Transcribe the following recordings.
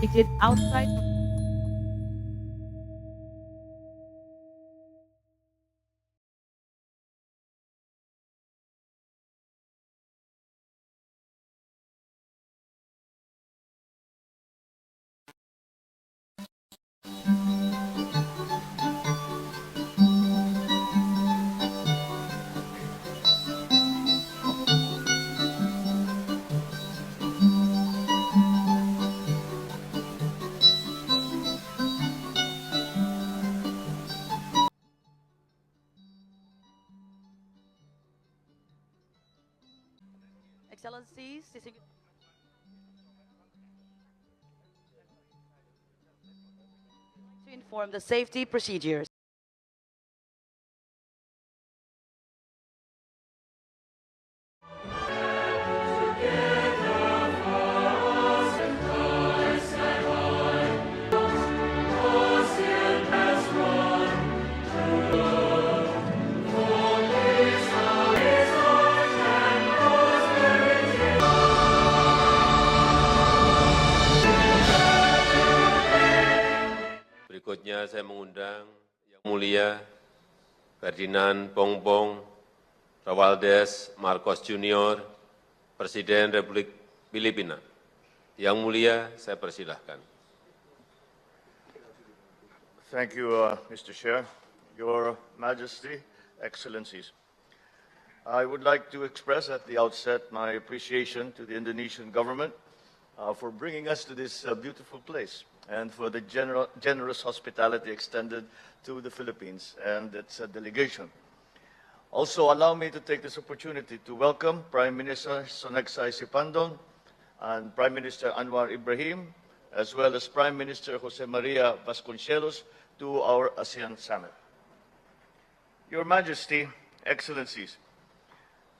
located outside. Excellencies, to inform the safety procedures. Berikutnya saya mengundang Yang Mulia Ferdinand Marcos Jr, Presiden Republik Filipina. Yang Mulia, saya persilahkan. Thank you, Mr. Chair. Your Majesty, Excellencies. I would like to express at the outset my appreciation to the Indonesian government for bringing us to this beautiful place and for the generous hospitality extended to the Philippines and its delegation. Also, allow me to take this opportunity to welcome Prime Minister Soneksay Sipandon and Prime Minister Anwar Ibrahim, as well as Prime Minister Jose Maria Vasconcelos to our ASEAN Summit. Your Majesty, Excellencies,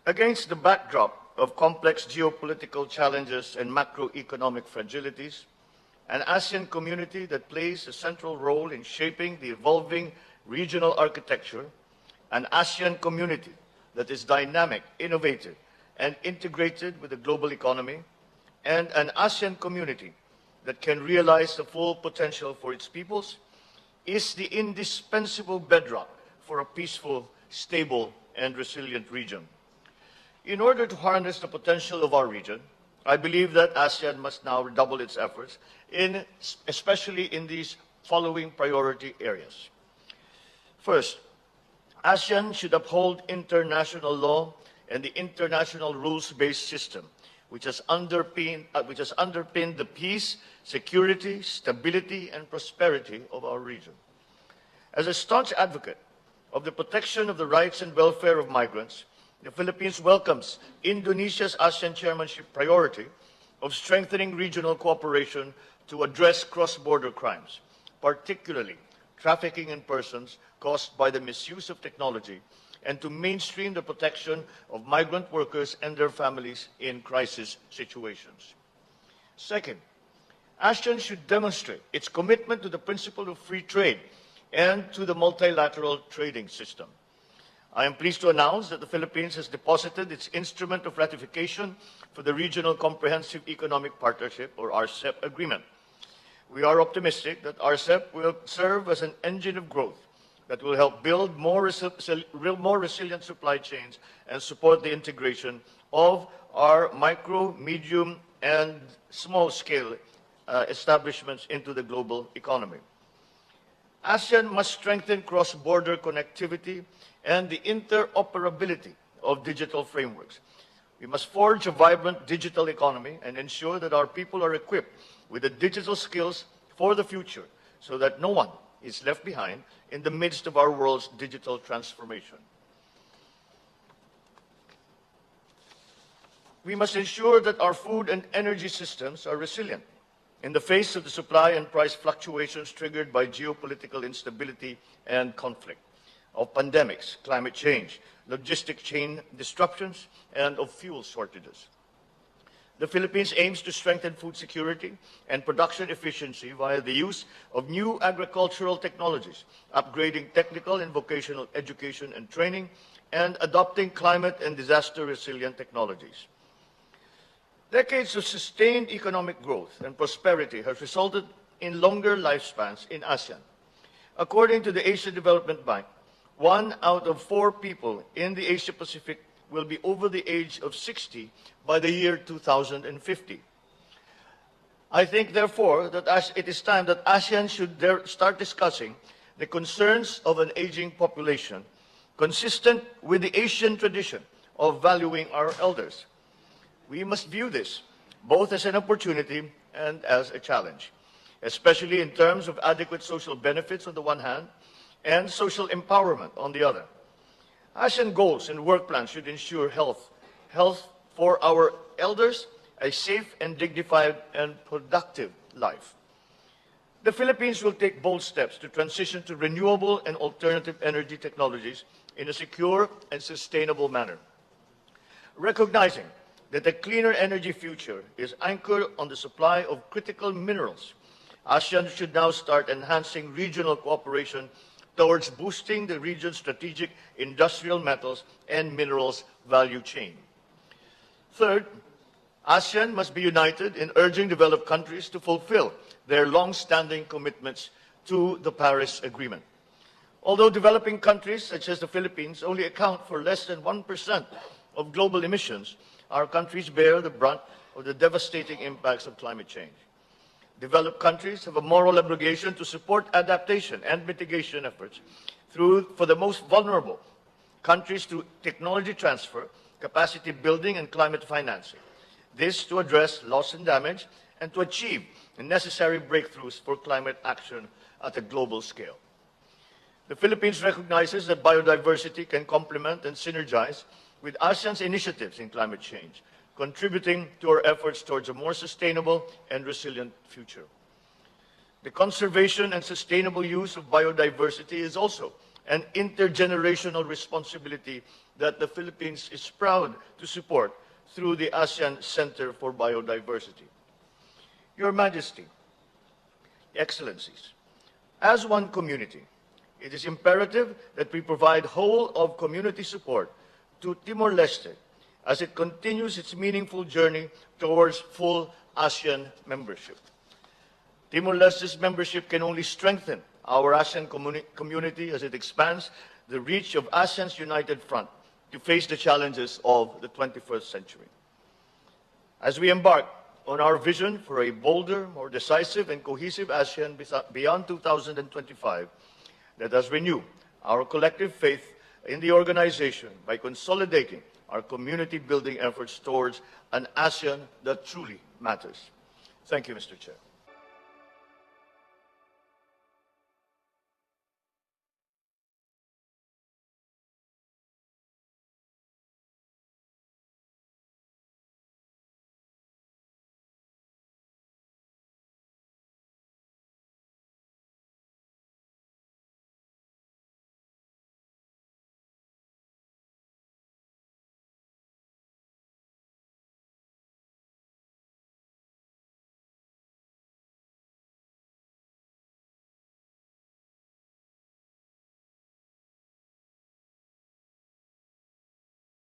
against the backdrop of complex geopolitical challenges and macroeconomic fragilities, an ASEAN community that plays a central role in shaping the evolving regional architecture, an ASEAN community that is dynamic, innovative, and integrated with the global economy, and an ASEAN community that can realize the full potential for its peoples, is the indispensable bedrock for a peaceful, stable, and resilient region. In order to harness the potential of our region, I believe that ASEAN must now redouble its efforts, especially in these following priority areas. First, ASEAN should uphold international law and the international rules-based system, which has underpinned the peace, security, stability, and prosperity of our region. As a staunch advocate of the protection of the rights and welfare of migrants, the Philippines welcomes Indonesia's ASEAN chairmanship priority of strengthening regional cooperation to address cross-border crimes, particularly trafficking in persons caused by the misuse of technology, and to mainstream the protection of migrant workers and their families in crisis situations. Second, ASEAN should demonstrate its commitment to the principle of free trade and to the multilateral trading system. I am pleased to announce that the Philippines has deposited its instrument of ratification for the Regional Comprehensive Economic Partnership, or RCEP, agreement. We are optimistic that RCEP will serve as an engine of growth that will help build more resilient supply chains and support the integration of our micro, medium, and small-scale establishments into the global economy. ASEAN must strengthen cross-border connectivity and the interoperability of digital frameworks. We must forge a vibrant digital economy and ensure that our people are equipped with the digital skills for the future so that no one is left behind in the midst of our world's digital transformation. We must ensure that our food and energy systems are resilient in the face of the supply and price fluctuations triggered by geopolitical instability and conflict, of pandemics, climate change, logistic chain disruptions, and of fuel shortages. The Philippines aims to strengthen food security and production efficiency via the use of new agricultural technologies, upgrading technical and vocational education and training, and adopting climate and disaster resilient technologies. Decades of sustained economic growth and prosperity has resulted in longer lifespans in ASEAN. According to the Asia Development Bank, 1 out of 4 people in the Asia Pacific will be over the age of 60 by the year 2050. I think, therefore, that it is time that ASEAN should start discussing the concerns of an aging population, consistent with the Asian tradition of valuing our elders. We must view this both as an opportunity and as a challenge, especially in terms of adequate social benefits on the one hand and social empowerment on the other. ASEAN goals and work plans should ensure health for our elders, a safe and dignified and productive life. The Philippines will take bold steps to transition to renewable and alternative energy technologies in a secure and sustainable manner. Recognizing that a cleaner energy future is anchored on the supply of critical minerals, ASEAN should now start enhancing regional cooperation towards boosting the region's strategic industrial metals and minerals value chain. Third, ASEAN must be united in urging developed countries to fulfill their long-standing commitments to the Paris Agreement. Although developing countries such as the Philippines only account for less than 1% of global emissions, our countries bear the brunt of the devastating impacts of climate change. Developed countries have a moral obligation to support adaptation and mitigation efforts for the most vulnerable countries through technology transfer, capacity building, and climate financing. This to address loss and damage and to achieve the necessary breakthroughs for climate action at a global scale. The Philippines recognizes that biodiversity can complement and synergize with ASEAN's initiatives in climate change, contributing to our efforts towards a more sustainable and resilient future. The conservation and sustainable use of biodiversity is also an intergenerational responsibility that the Philippines is proud to support through the ASEAN Center for Biodiversity. Your Majesty, Excellencies, as one community, it is imperative that we provide whole-of-community support to Timor-Leste as it continues its meaningful journey towards full ASEAN membership. Timor-Leste's membership can only strengthen our ASEAN community as it expands the reach of ASEAN's united front to face the challenges of the 21st century. As we embark on our vision for a bolder, more decisive, and cohesive ASEAN beyond 2025, let us renew our collective faith in the organization by consolidating our community-building efforts towards an ASEAN that truly matters. Thank you, Mr. Chair.